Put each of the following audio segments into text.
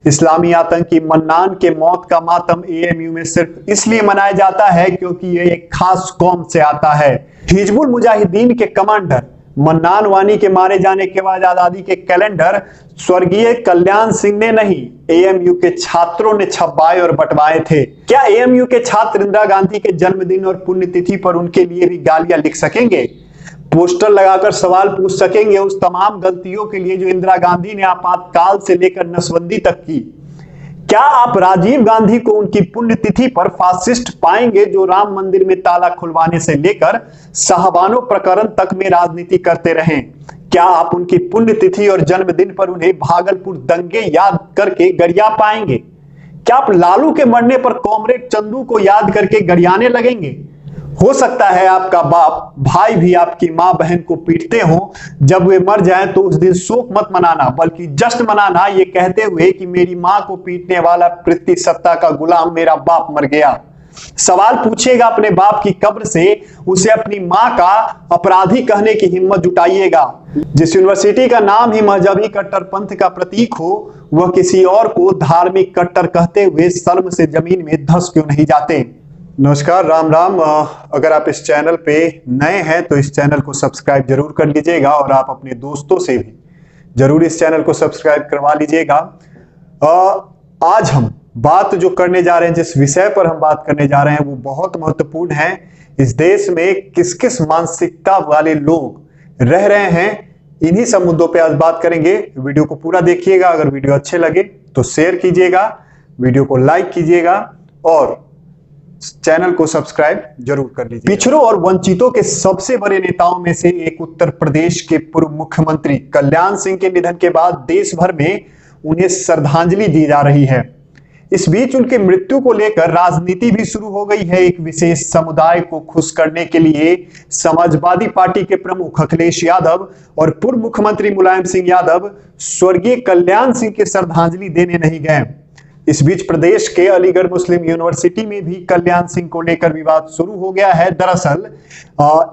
इस्लामी आतंकी मन्नान के मौत का मातम एएमयू में सिर्फ इसलिए मनाया जाता है क्योंकि ये एक खास कौम से आता है। हिजबुल मुजाहिदीन के कमांडर मन्नान वानी के मारे जाने के बाद आजादी के कैलेंडर स्वर्गीय कल्याण सिंह ने नहीं, एएमयू के छात्रों ने छपवाए और बंटवाए थे। क्या एएमयू के छात्र इंदिरा गांधी के जन्मदिन और पुण्यतिथि पर उनके लिए भी गालियां लिख सकेंगे? पोस्टर लगाकर सवाल पूछ सकेंगे उस तमाम गलतियों के लिए जो इंदिरा गांधी ने आपातकाल से लेकर नसबंदी तक की? क्या आप राजीव गांधी को उनकी पुण्यतिथि पर फासिस्ट पाएंगे जो राम मंदिर में ताला खुलवाने से लेकर साहबानो प्रकरण तक में राजनीति करते रहे? क्या आप उनकी पुण्यतिथि और जन्मदिन पर उन्हें भागलपुर दंगे याद करके गरिया पाएंगे? क्या आप लालू के मरने पर कॉमरेड चंदू को याद करके गरियाने लगेंगे? हो सकता है आपका बाप भाई भी आपकी मां बहन को पीटते हो, जब वे मर जाएं तो उस दिन शोक मत मनाना बल्कि जश्न मनाना, ये कहते हुए कि मेरी मां को पीटने वाला पृथ्वी सत्ता का गुलाम मेरा बाप मर गया। सवाल पूछेगा अपने बाप की कब्र से, उसे अपनी मां का अपराधी कहने की हिम्मत जुटाइएगा। जिस यूनिवर्सिटी का नाम ही मजहबी कट्टरपंथ का प्रतीक हो, वह किसी और को धार्मिक कट्टर कहते हुए शर्म से जमीन में धंस क्यों नहीं जाते? नमस्कार, राम राम। अगर आप इस चैनल पे नए हैं तो इस चैनल को सब्सक्राइब जरूर कर लीजिएगा और आप अपने दोस्तों से भी जरूर इस चैनल को सब्सक्राइब करवा लीजिएगा। आज हम बात जो करने जा रहे हैं, जिस विषय पर हम बात करने जा रहे हैं, वो बहुत महत्वपूर्ण है। इस देश में किस किस मानसिकता वाले लोग रह रहे हैं, इन्हीं सब मुद्दों पे आज बात करेंगे। वीडियो को पूरा देखिएगा। अगर वीडियो अच्छे लगे तो शेयर कीजिएगा, वीडियो को लाइक कीजिएगा और चैनल को सब्सक्राइब जरूर कर लीजिए। पिछड़ों और वंचितों के सबसे बड़े नेताओं में से एक उत्तर प्रदेश के पूर्व मुख्यमंत्री कल्याण सिंह के निधन के बाद देश भर में उन्हें श्रद्धांजलि दी जा रही है। इस बीच उनके मृत्यु को लेकर राजनीति भी शुरू हो गई है। एक विशेष समुदाय को खुश करने के लिए समाजवादी पार्टी के प्रमुख अखिलेश यादव और पूर्व मुख्यमंत्री मुलायम सिंह यादव स्वर्गीय कल्याण सिंह की श्रद्धांजलि देने नहीं गए। इस बीच प्रदेश के अलीगढ़ मुस्लिम यूनिवर्सिटी में भी कल्याण सिंह को लेकर विवाद शुरू हो गया है। दरअसल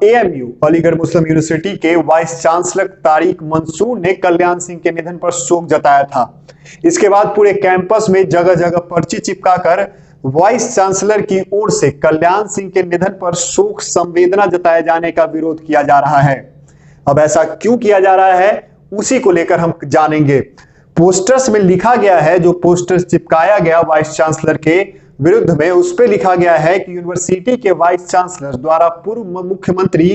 एएमयू अलीगढ़ मुस्लिम यूनिवर्सिटी के वाइस चांसलर तारिक मंसूर ने कल्याण सिंह के निधन पर शोक जताया था। इसके बाद पूरे कैंपस में जगह जगह पर्ची चिपकाकर वाइस चांसलर की ओर से कल्याण सिंह के निधन पर शोक संवेदना जताए जाने का विरोध किया जा रहा है। अब ऐसा क्यों किया जा रहा है, उसी को लेकर हम जानेंगे। पोस्टर्स में लिखा गया है, जो पोस्टर्स चिपकाया गया वाइस चांसलर के विरुद्ध में, उस पे लिखा गया है कि यूनिवर्सिटी के वाइस चांसलर द्वारा पूर्व मुख्यमंत्री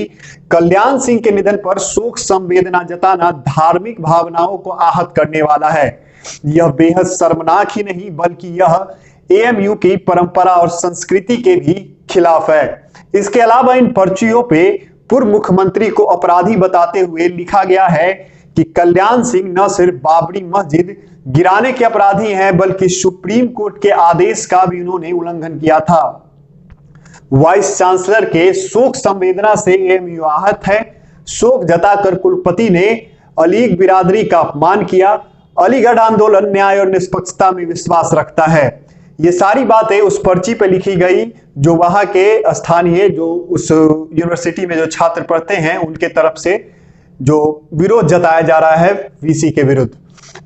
कल्याण सिंह के निधन पर शोक संवेदना जताना धार्मिक भावनाओं को आहत करने वाला है। यह बेहद शर्मनाक ही नहीं बल्कि यह एएमयू की परंपरा और संस्कृति के भी खिलाफ है। इसके अलावा इन पर्चियों पे पूर्व मुख्यमंत्री को अपराधी बताते हुए लिखा गया है कि कल्याण सिंह न सिर्फ बाबरी मस्जिद गिराने के अपराधी हैं बल्कि सुप्रीम कोर्ट के आदेश का भी उन्होंने उल्लंघन किया था। वाइस चांसलर के शोक संवेदना से एएमयू आहत है। शोक जताकर कुलपति ने अलीग बिरादरी का अपमान किया। अलीगढ़ आंदोलन न्याय और निष्पक्षता में विश्वास रखता है। ये सारी बातें उस पर्ची पे लिखी गई जो वहां के स्थानीय, जो उस यूनिवर्सिटी में जो छात्र पढ़ते हैं, उनके तरफ से जो विरोध जताया जा रहा है वीसी के विरुद्ध।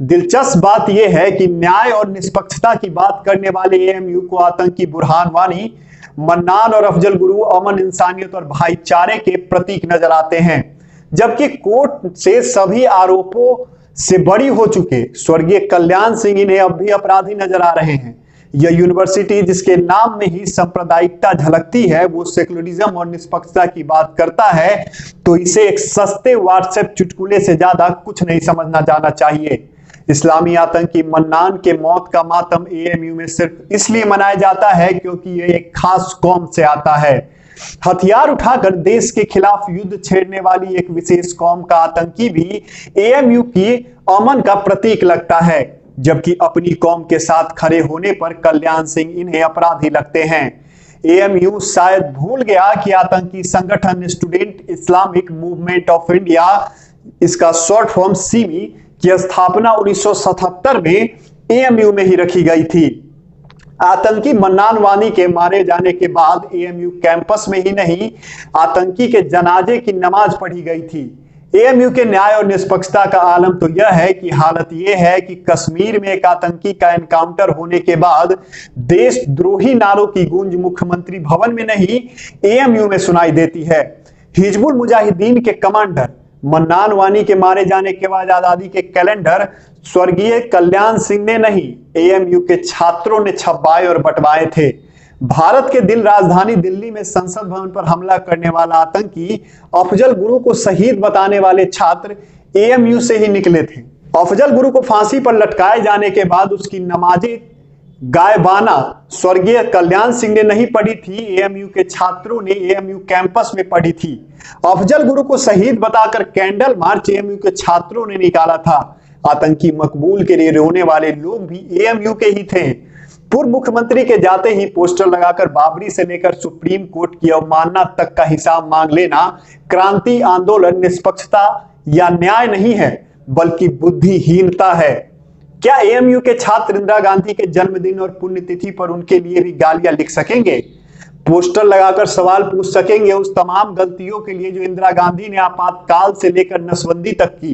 दिलचस्प बात यह है कि न्याय और निष्पक्षता की बात करने वाले एएमयू को आतंकी बुरहान वानी, मन्नान और अफजल गुरु अमन, इंसानियत और भाईचारे के प्रतीक नजर आते हैं, जबकि कोर्ट से सभी आरोपों से बरी हो चुके स्वर्गीय कल्याण सिंह इन्हें अब भी अपराधी नजर आ रहे हैं। यह यूनिवर्सिटी जिसके नाम में ही सांप्रदायिकता झलकती है, वो सेकुलरिज्म और निष्पक्षता की बात करता है, तो इसे एक सस्ते व्हाट्सएप चुटकुले से ज्यादा कुछ नहीं समझना जाना चाहिए। इस्लामी आतंकी मन्नान के मौत का मातम एएमयू में सिर्फ इसलिए मनाया जाता है क्योंकि यह एक खास कौम से आता है। हथियार उठाकर देश के खिलाफ युद्ध छेड़ने वाली एक विशेष कौम का आतंकी भी एएमयू की अमन का प्रतीक लगता है, जबकि अपनी कौम के साथ खड़े होने पर कल्याण सिंह इन्हें अपराधी लगते हैं। एएमयू शायद भूल गया कि आतंकी संगठन student Islamic movement of India, इसका शॉर्ट फॉर्म सीमी, की स्थापना 1977 में एएमयू में ही रखी गई थी। आतंकी मन्नान वानी के मारे जाने के बाद एएमयू कैंपस में ही नहीं, आतंकी के जनाजे की नमाज पढ़ी गई थी। एएमयू के न्याय और निष्पक्षता का आलम तो यह है कि हालत यह है कि कश्मीर में एक आतंकी का एनकाउंटर होने के बाद देशद्रोही नारों की गूंज मुख्यमंत्री भवन में नहीं एएमयू में सुनाई देती है। हिजबुल मुजाहिदीन के कमांडर मन्नान वानी के मारे जाने के बाद आजादी के कैलेंडर स्वर्गीय कल्याण सिंह ने नहीं, एएमयू के छात्रों ने छपवाए और बंटवाए थे। भारत के दिल राजधानी दिल्ली में संसद भवन पर हमला करने वाला आतंकी अफजल गुरु को शहीद बताने वाले छात्र एएमयू से ही निकले थे। अफजल गुरु को फांसी पर लटकाए जाने के बाद उसकी नमाज़े गायबाना स्वर्गीय कल्याण सिंह ने नहीं पढ़ी थी, एएमयू के छात्रों ने एएमयू कैंपस में पढ़ी थी। अफजल गुरु को शहीद बताकर कैंडल मार्च एएमयू के छात्रों ने निकाला था। आतंकी मकबूल के लिए रोने वाले लोग भी एएमयू के ही थे। पूर्व मुख्यमंत्री के जाते ही पोस्टर लगाकर बाबरी से लेकर सुप्रीम कोर्ट की अवमानना तक का हिसाब मांग लेना क्रांति आंदोलन निष्पक्षता या न्याय नहीं है, बल्कि बुद्धिहीनता है। क्या एएमयू के छात्र इंदिरा गांधी के जन्मदिन और पुण्यतिथि पर उनके लिए भी गालियां लिख सकेंगे? पोस्टर लगाकर सवाल पूछ सकेंगे उस तमाम गलतियों के लिए जो इंदिरा गांधी ने आपातकाल से लेकर नसबंदी तक की?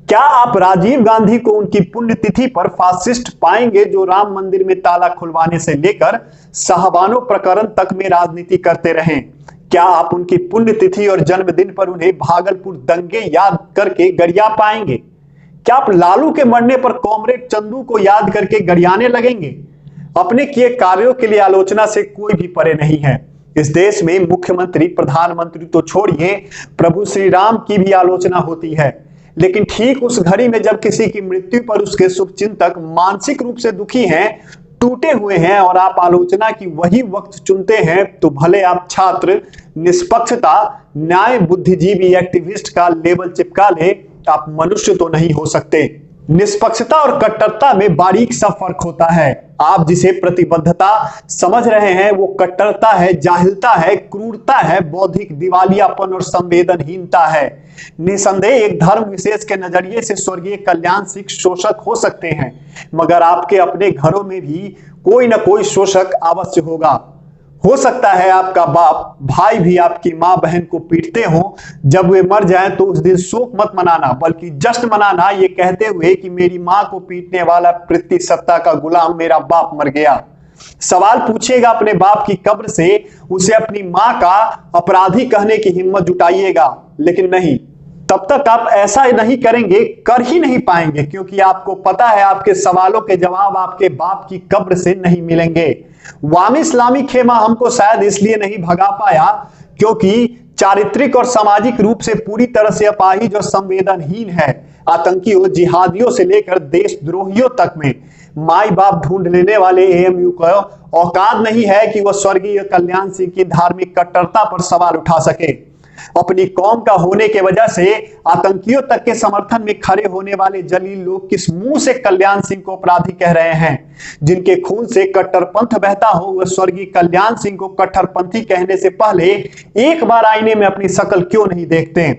क्या आप राजीव गांधी को उनकी पुण्यतिथि पर फासिस्ट पाएंगे जो राम मंदिर में ताला खुलवाने से लेकर साहबानो प्रकरण तक में राजनीति करते रहे? क्या आप उनकी पुण्यतिथि और जन्मदिन पर उन्हें भागलपुर दंगे याद करके गरिया पाएंगे? क्या आप लालू के मरने पर कॉमरेड चंदू को याद करके गरियाने लगेंगे? अपने किए कार्यों के लिए आलोचना से कोई भी परे नहीं है। इस देश में मुख्यमंत्री प्रधानमंत्री तो छोड़िए, प्रभु श्री राम की भी आलोचना होती है, लेकिन ठीक उस घड़ी में जब किसी की मृत्यु पर उसके शुभचिंतक मानसिक रूप से दुखी हैं, टूटे हुए हैं और आप आलोचना की वही वक्त चुनते हैं, तो भले आप छात्र निष्पक्षता न्याय बुद्धिजीवी एक्टिविस्ट का लेबल चिपका ले, आप मनुष्य तो नहीं हो सकते। निष्पक्षता और कट्टरता में बारीक सा फर्क होता है। आप जिसे प्रतिबद्धता समझ रहे हैं वो कट्टरता है, जाहिलता है, क्रूरता है, बौद्धिक दिवालियापन और संवेदनहीनता है। निसंदेह एक धर्म विशेष के नजरिए से स्वर्गीय कल्याण सिंह शोषक हो सकते हैं, मगर आपके अपने घरों में भी कोई ना कोई शोषक अवश्य होगा। हो सकता है आपका बाप भाई भी आपकी मां बहन को पीटते हो, जब वे मर जाएं तो उस दिन शोक मत मनाना बल्कि जश्न मनाना, ये कहते हुए कि मेरी मां को पीटने वाला पृथ्वी सत्ता का गुलाम मेरा बाप मर गया। सवाल पूछिएगा अपने बाप की कब्र से, उसे अपनी मां का अपराधी कहने की हिम्मत जुटाइएगा, लेकिन नहीं, तब तक आप ऐसा नहीं करेंगे, कर ही नहीं पाएंगे, क्योंकि आपको पता है आपके सवालों के जवाब आपके बाप की कब्र से नहीं मिलेंगे। वामी इस्लामी खेमा हमको शायद इसलिए नहीं भगा पाया क्योंकि चारित्रिक और सामाजिक रूप से पूरी तरह से अपाहिज और संवेदनहीन है। आतंकियों, जिहादियों से लेकर देशद्रोहियों तक में माई बाप ढूंढ लेने वाले एएमयू को औकात नहीं है कि वह स्वर्गीय कल्याण सिंह की धार्मिक कट्टरता पर सवाल उठा सके। अपनी कौम का होने के वजह से आतंकियों तक के समर्थन में खड़े होने वाले जलील लोग किस मुंह से कल्याण सिंह को अपराधी कह रहे हैं? जिनके खून से कट्टरपंथ बहता हो वह स्वर्गीय कल्याण सिंह को कट्टरपंथी कहने से पहले एक बार आईने में अपनी शक्ल क्यों नहीं देखते?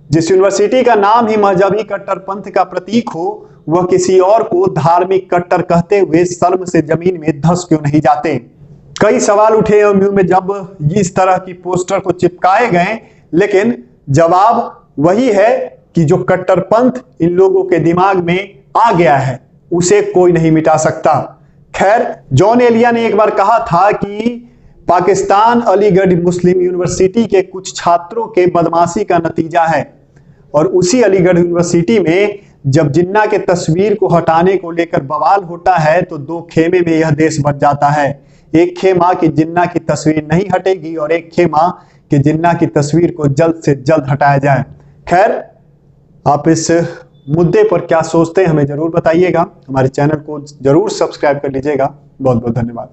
जिस यूनिवर्सिटी का नाम ही मजहबी कट्टरपंथ का प्रतीक हो, वह किसी और को धार्मिक कट्टर कहते हुए शर्म से जमीन में धंस क्यों नहीं जाते? कई सवाल उठे एएमयू में जब इस तरह की पोस्टर को चिपकाए गए, लेकिन जवाब वही है कि जो कट्टरपंथ इन लोगों के दिमाग में आ गया है उसे कोई नहीं मिटा सकता। खैर, जॉन एलिया ने एक बार कहा था कि पाकिस्तान अलीगढ़ मुस्लिम यूनिवर्सिटी के कुछ छात्रों के बदमाशी का नतीजा है, और उसी अलीगढ़ यूनिवर्सिटी में जब जिन्ना के तस्वीर को हटाने को लेकर बवाल होता है तो दो खेमे में यह देश बच जाता है। एक खेमा कि जिन्ना की तस्वीर नहीं हटेगी और एक खेमा कि जिन्ना की तस्वीर को जल्द से जल्द हटाया जाए। खैर, आप इस मुद्दे पर क्या सोचते हैं हमें जरूर बताइएगा। हमारे चैनल को जरूर सब्सक्राइब कर लीजिएगा। बहुत बहुत धन्यवाद।